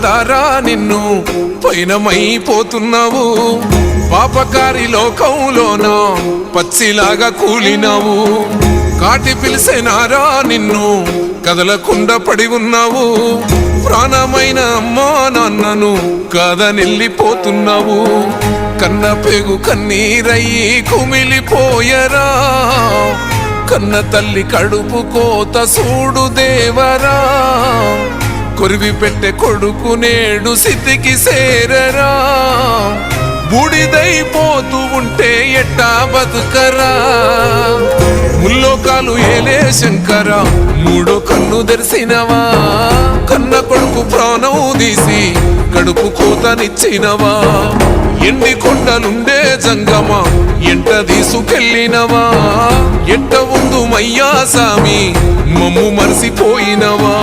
కన్నదారా నిన్ను పైనమైపోతున్నావు పాపకారి లోకంలోన పచ్చిలాగా కూలినావు కాటి పిలిసేనారా నిన్ను కదలకుండా పడి ఉన్నావు ప్రాణమైన అమ్మా నాన్నను కాదనెళ్ళిపోతున్నావు కన్న పేగు కన్నీరయ్యి కుమిలిపోయరా కన్న తల్లి కడుపు కోత సూడు దేవరా కొరివి పెట్టే కొడుకు నేడు స్థితికి సేరరా బూడిదైపోతూ ఉంటే ఎట్టా బతుకరా ముల్లోకాలు ఏలే శంకర మూడో కన్ను తెరిసినవా కన్న కొడుకు ప్రాణం తీసి కడుపు కోతనిచ్చినవా ఎండి కొండలుండే జంగమా ఎంట తీసుకెళ్ళినవా ఎట్ట ఉందు మయ్యా సామి మమ్ము మరిసిపోయినవా